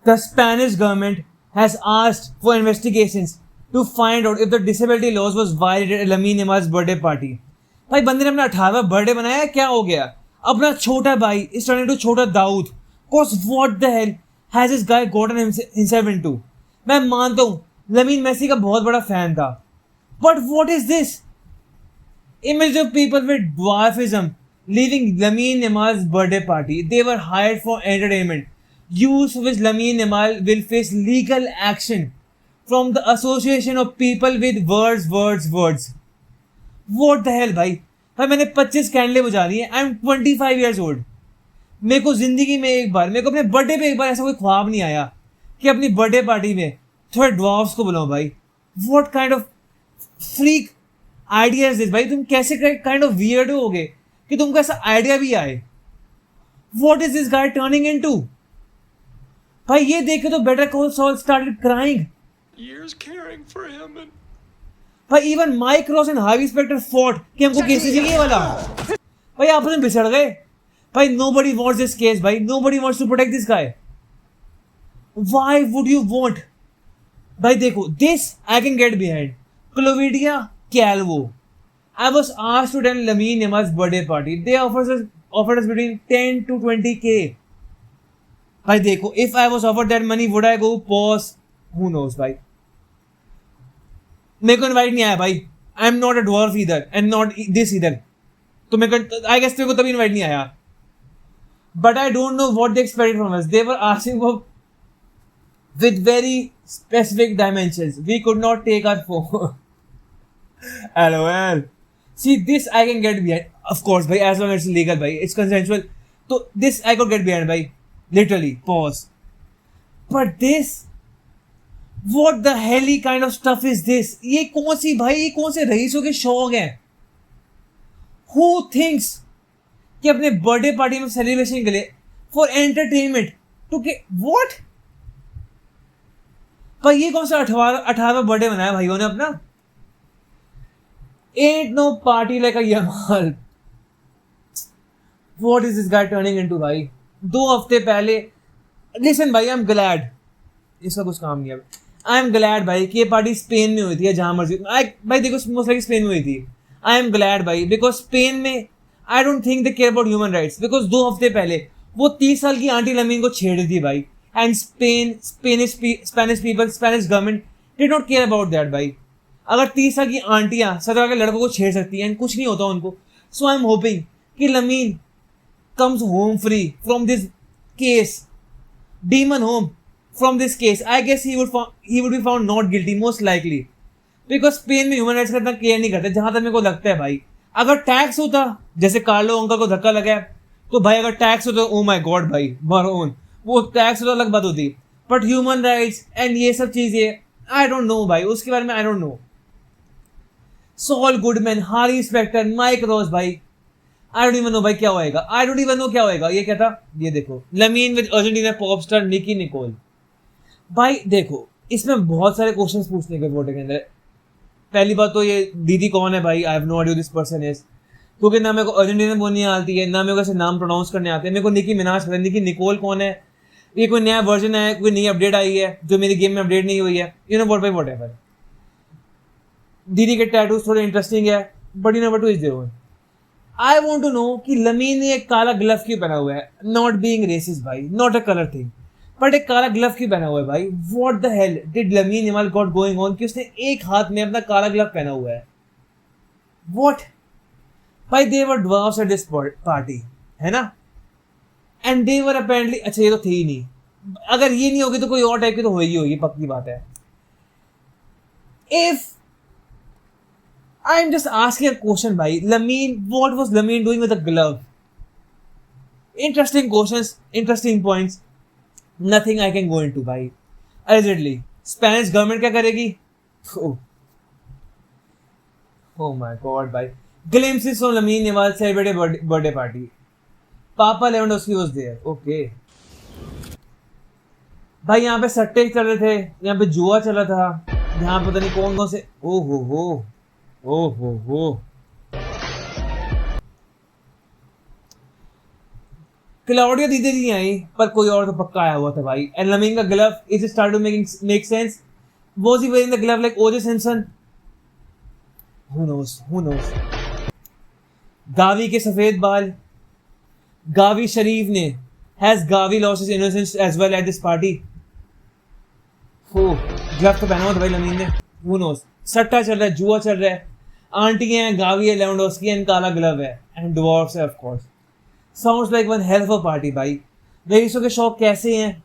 The Spanish government has asked for investigations to find out if the disability laws was violated at Lamine Yamal's birthday party. भाई बंदे ने अपना 18वां birthday बनाया, क्या हो गया? अपना छोटा भाई is turning to छोटा Dawood. Cause what the hell has this guy gotten himself into? मैं मानता हूँ लमीन मेसी का बहुत बड़ा फैन था, but what is this? Image of people with dwarfism leaving Lamine Yamal's birthday party. They were hired for entertainment. Use of which Lamine Yamal will face legal action from the association of people with words. What the hell भाई मैंने 25 कैंडलें बुझा दी हैं. I am 25 years old. मेरे को जिंदगी में एक बार, मेरे को अपने बर्थडे पे एक बार ऐसा कोई ख्वाब नहीं आया कि अपनी बर्थडे पार्टी में थोड़े ड्वार्फ्स को बुलाऊं भाई. What kind of freak idea is this भाई? तुम कैसे kind of weird हो गए कि तुमको ऐसा आइडिया भी आए? What is this guy turning into? भाई ये देखे तो Better Call Saul started crying. Years caring for him and भाई even Mike Ross and Harvey Specter fought कि हमको केस चाहिए ये वाला. भाई आपस में बिछड़ गए. भाई nobody wants this case भाई. Nobody wants to protect this guy. Why would you want? भाई देखो, this I can get behind. Clovidia Calvo. I was asked to attend Lamine Yamal's birthday party. They offered us between 10 to 20k. भाई देखो, if I was offered that money, would I go? Pause. Who knows भाई. मेरे को invite नहीं आया भाई. I am not a dwarf either and not this either. तो मेरे को आई गेस तेरे को तभी इनवाइट नहीं आया. But I don't know what they expected from us. They were asking for with very specific dimensions. We could not take our phone. LOL. See, this I can get behind. Of course, bhai, as long as it's legal, bhai. It's consensual. So this I could get behind, bhai. Literally. Pause. But this, what the hell kind of stuff is this? ये कौन सी भाई, ये कौन से रईसों के शौक हैं? Who thinks कि अपने बर्थडे पार्टी में सेलिब्रेशन के लिए for entertainment to get what? भाई ये कौन सा 18वां बर्थडे बनाया भाइयों ने अपना? Ain't no party like a Yamal. What is this guy turning into भाई? 2 हफ्ते पहले, listen भाई, I'm glad. इसका कुछ काम नहीं है. I'm glad भाई कि ये पार्टी स्पेन में हुई थी या जहां मर्जी. भाई देखो, मोस्ट लाइक स्पेन में हुई थी. I am glad भाई, because स्पेन में I don't think they care about human rights. Because 2 हफ्ते पहले वो 30 साल की आंटी लमीन को छेड़ दी थी भाई. And Spanish people, Spanish government did not care about that भाई. अगर 30 साल की आंटियां 17 के लड़कों को छेड़ सकती हैं, कुछ नहीं होता उनको. So I'm hoping कि lamin comes home free from this case, demon home from this case. I guess he would be found not guilty most likely, because Spain में ह्यूमन राइट्स का इतना केयर नहीं करते जहां तक मेरे को लगता है भाई. अगर टैक्स होता, जैसे कार्लो अंकल को धक्का लगा, तो भाई अगर टैक्स होता, ओ माय गॉड भाई, मरोन, वो टैक्स तो अलग बात होती. बट ह्यूमन राइट्स एंड ये सब चीजें आई डोंट नो भाई, उसके बारे में I don't know. Saul Goodman, Harvey Specter, Mike Ross भाई, आई डोंट इवन नो भाई क्या होएगा. आई डोंट इवन नो क्या होएगा. ये क्या था? ये देखो, Lamine with Argentina pop star Nicki Nicole. भाई देखो, इसमें बहुत सारे क्वेश्चंस पूछने के फोटो के अंदर. पहली बात तो ये दीदी कौन है भाई? I have no idea this person is, क्योंकि ना मेरे को अर्जेंटीना बोलनी आती है, ना मेरे को ऐसे नाम प्रोनाउंस करने आते हैं. मेरे को निकी मिनाज पता है. निकी निकोल कौन है? ये कोई नया वर्जन है, कोई नई अपडेट आई है जो मेरी गेम में अपडेट नहीं हुई है. यू नो व्हाट भाई, व्हाटएवर. दीदी के टैटूज थोड़े इंटरेस्टिंग है, but you know what is there one. I want to know कि लमीन ने एक काला ग्लव क्यों पहना हुआ है. नॉट बीइंग रेसिस्ट भाई, not a colour thing, but एक काला ग्लव क्यों पहना हुआ है भाई? What the hell did Lamine Yamal got going on कि उसने एक हाथ में अपना काला ग्लव पहना हुआ है? व्हाट भाई, they were dwarfs at this party, है ना? And they were apparently, अच्छा ये तो थे ही नहीं. अगर ये नहीं होगी तो कोई और टाइप की तो होगी, पक्की बात है. If I'm just asking a question भाई, Lamine, what was Lamine doing with a glove? Interesting questions, interesting points. Nothing I can go into भाई. Allegedly, Spanish government क्या करेगी? Oh my God भाई. Glimpses from Lamine Yamal's celebrated birthday party. Papa Lewandowski was there. Okay. भाई यहाँ पे सट्टे चल रहे थे, यहाँ पे जुआ चला था, यहाँ पता नहीं कौन कौन से. ओ हो. क्लाउडिया दीदी नहीं आई, पर कोई और तो पक्का आया हुआ था भाई. एंड लमीन का glove is start to make sense. Was he wearing the glove like O.J. Simpson? Who knows? Who knows? Gavi के सफेद बाल. गावी शरीफ ने has Gavi lost his innocence as well at this party? Glove तो पहना हुआ था भाई lamin ने. Who knows? सट्टा चल रहा है, जुआ चल रहा है. आंटी हैं, गावी है, लेवेंडोस्की है, काला ग्लव है, एंड डिवोर्स है of course. Sounds like one hell of a party भाई. रईसों के शौक कैसे हैं?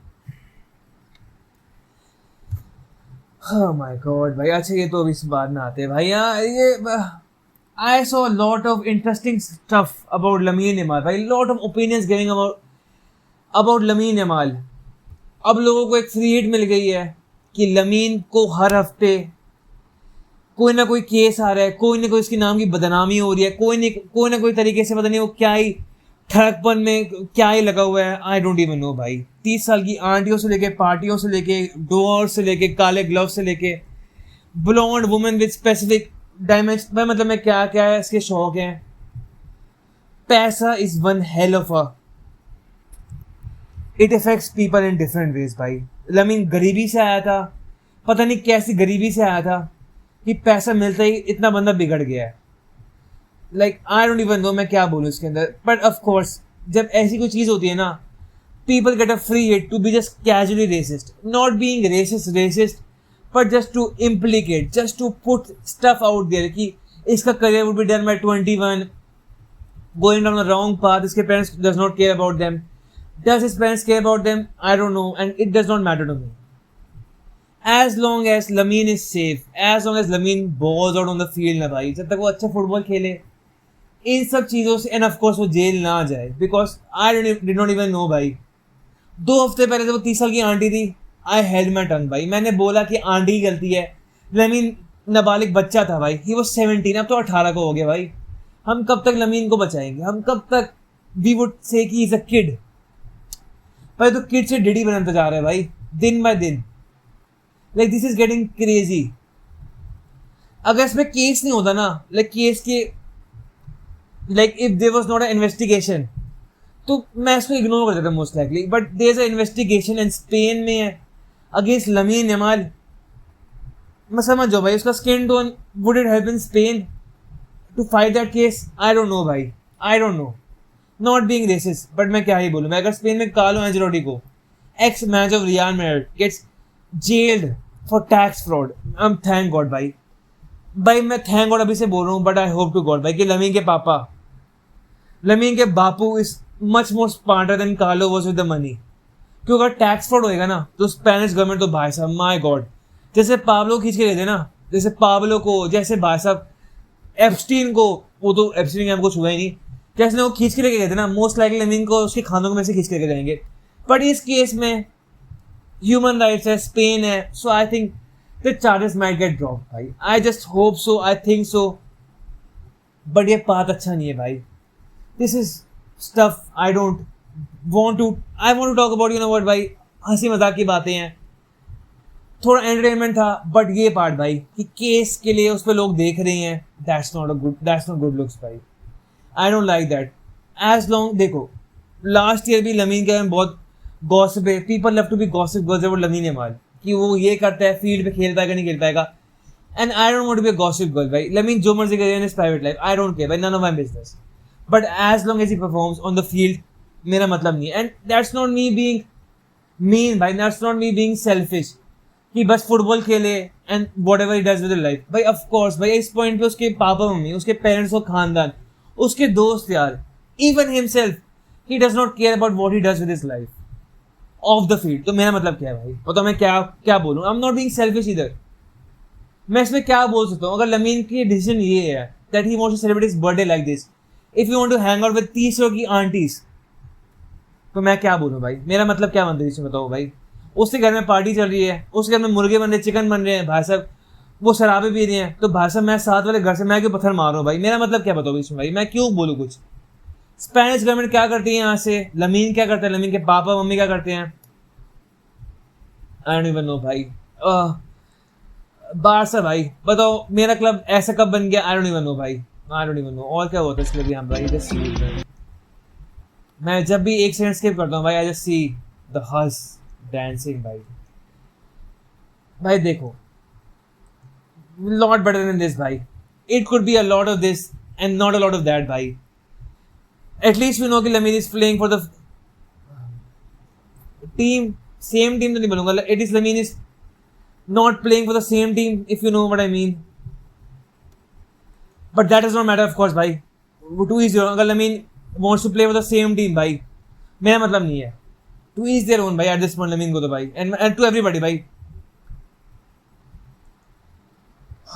Oh my God भाई. अच्छा ये तो अभी इस बाद में आते हैं भाई. ये I saw a lot of interesting stuff about Lamine Yamal भाई. Lot of opinions giving about Lamine Yamal. अब लोगों को एक फ्री हिट मिल गई है कि लमीन को हर हफ्ते कोई ना कोई केस आ रहा है, कोई ना कोई इसके नाम की बदनामी हो रही है, कोई ना कोई तरीके से पता नहीं वो क्या ही ठड़कपन में क्या ही लगा हुआ है. आई डोंट इवन नो भाई. 30 साल की आंटियों से लेके, पार्टियों से लेके, डोर से लेके, काले ग्लव से लेके, blonde women with specific dimension भाई. मतलब मैं क्या क्या है इसके शौक हैं. पैसा is one hell of a, it affects people in different ways भाई. लमीन गरीबी से आया था, पता नहीं कैसी गरीबी से आया था कि पैसा मिलता ही इतना बंदा बिगड़ गया है. Like I don't even know मैं क्या बोलूँ इसके अंदर. बट ऑफ कोर्स जब ऐसी कोई चीज़ होती है ना, people get a free hit to be just casually racist, not being racist, but just to implicate, just to put stuff out there कि इसका career would be done by 21, going down the wrong path. इसके parents does not care about them. Does his parents care about them? I don't know, and it does not matter to me. As long as Lamine is safe, as long as Lamine balls out on the field ना भाई, जब तक वो अच्छा football खेले, इन सब चीज़ों से, एंड ऑफ कोर्स वो जेल ना जाए, because I did not even know भाई. 2 हफ्ते पहले जब वो 30 साल की आंटी थी, आई हेल्ड माई टंग भाई. मैंने बोला कि आंटी की गलती है. लमीन नाबालिग बच्चा था भाई. ही वाज 17, अब तो 18 को हो गया भाई. हम कब तक लमीन को बचाएंगे? हम कब तक वी वुड से कि इज अ किड भाई. तो किड से डिडी बनता जा रहा है भाई, दिन बाय दिन. Like this is getting crazy. अगर इसमें केस नहीं होता ना, लाइक केस के, like if there was not a investigation, तो मैं इसको इग्नोर कर देता most likely. But there is a investigation and Spain में है अगेंस्ट लमीन यमाल. मैं समझ जाओ भाई, उसका skin tone, would it help in Spain to fight that case? I don't know भाई, I don't know. Not being racist, but मैं क्या ही बोलूँ. मैं अगर स्पेन में कार्लो एंजेलोटी को, ex match of Real Madrid, gets jailed for tax fraud, I am thank God भाई. मैं थैंक गॉड अभी से बोल रहा हूँ, but I hope to God भाई कि लमीन के पापा, लमीन के बापू is much more smarter than Carlo was with the money. क्योंकि अगर टैक्स फ्रॉड होएगा ना, तो स्पेनिश गवर्नमेंट तो भाई साहब, माय गॉड, जैसे पाब्लो खींच के गए थे ना, जैसे पाब्लो को, जैसे भाई साहब एप्स्टीन को, वो तो एप्स्टीन हमको छुआ ही नहीं, जैसे वो खींच के लेके गए थे ना, मोस्ट लाइकली लमीन को उसके खानों में से खींच के लेके जाएंगे. बट इस केस में ह्यूमन राइट्स है, स्पेन है, so I think the charges might get drop भाई. I just hope so, I think so. But ये बात अच्छा नहीं है भाई. This is stuff I don't want to talk about. You know what भाई, हंसी मजाक की बातें हैं, थोड़ा एंटरटेनमेंट था. बट ये पार्ट भाई कि केस के लिए उस पर लोग देख रहे हैं, दैट्स नॉट गुड लुक्स भाई. I don't like that. As long, देखो लास्ट ईयर भी लमीन के में बहुत गॉसिप है. People love to be gossip girls about Lamine Yamal कि वो ये करता है, फील्ड पे खेल पाएगा नहीं खेल पाएगा. And I don't want to be a gossip girl भाई. लमीन जो मर्जी करे in his private life, I don't care भाई, none of my business. But as long as he performs on the field, मेरा मतलब नहीं है. And that's not me being mean भाई, that's not me being selfish कि बस football खेले and whatever he does with life भाई. Of course भाई, इस पॉइंट पे उसके पापा मम्मी, उसके पेरेंट्स और खानदान, उसके दोस्त यार, even himself, he does not care about what he does with his life of the field. तो मेरा मतलब क्या है भाई, तो मैं क्या बोलूँ. I am not being selfish इधर. मैं इसमें क्या बोल सकता हूँ? अगर लमीन की डिसीजन ये है that he wants to celebrate his birthday like this, if you want to hang out with 30 की आंटीज, तो मैं क्या बोलूँ भाई. मेरा मतलब क्या बनता है इसमें बताओ भाई. उसके घर में पार्टी चल रही है, उसके घर में मुर्गे बन रहे, चिकन बन रहे हैं भाई साहब, वो शराबे पी रहे हैं, तो भाई साहब मैं साथ वाले घर से मैं क्यों पत्थर मार रहा हूँ भाई. मेरा मतलब क्या बताओ इसमें भाई, मैं क्यों बोलूँ कुछ. स्पेनिश गवर्नमेंट क्या करती है यहाँ से, लमीन क्या करता है, लमीन के पापा मम्मी क्या करते हैं, आई डोंट इवन नो भाई. बारसा भाई बताओ, मेरा क्लब ऐसा कब बन गया, आई डोंट इवन नो भाई, आई डोंट इवन नो. और क्या होता है इसके लिए भी हम भाई. मैं जब भी 1 सेकंड स्किप करता हूँ भाई, I just see the huss dancing भाई देखो, lot better than this bhai. It could be a lot of this and not a lot of that bhai. At least we know कि Lamine is playing for the team, same team तो नहीं बोलूँगा, at least Lamine is not playing for the same team, if you know what I mean. But that does not matter of course bhai. To each their own. अगर Lamine wants to play for the same team bhai, मेरा मतलब नहीं है. To each their own bhai at this point Lamine को तो भाई, and to everybody भाई.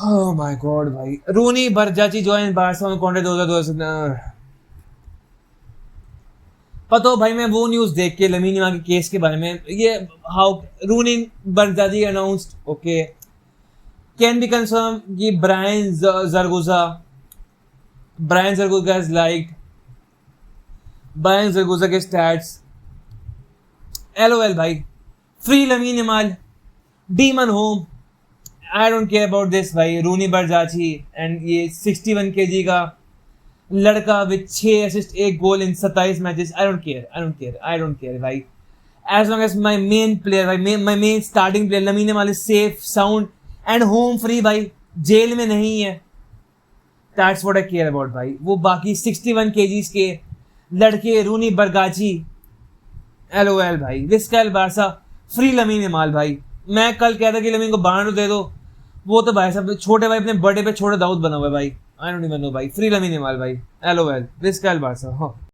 Oh my god भाई, रूनी बरजाची joined Barca on contract 2000 पता हो भाई, मैं वो न्यूज़ देख के लमीन यमाल के केस के बारे में, ये हाउ रूनी बरजाची announced okay can be confirm कि Brian Zaragoza is liked Brian Zaragoza के स्टैट्स LOL भाई, free Lamine Yamal, demon home, I don't care about this भाई, रूनी बरजाची एंड ये 61 kg का लड़का with 6 assist 1 goal in 27 matches. I don't care भाई, as long as my main player भाई, my main starting player lamin Yamal is safe, sound and home free भाई, jail में नहीं है. That's what I care about भाई. वो बाकी 61 kgs के लड़के रूनी बरगाची LOL भाई, विस्कल बारसा, फ्री लमीन यमाल भाई. मैं कल कहता कि लमीन को बारनो दे दो, वो तो भाई साहब छोटे भाई अपने बर्थडे पे छोटे दाऊद बना हुआ है भाई. आई डोंट इवन नो भाई, फ्री लमीन यमाल भाई, LOL, विस्कल बारसा. हाँ.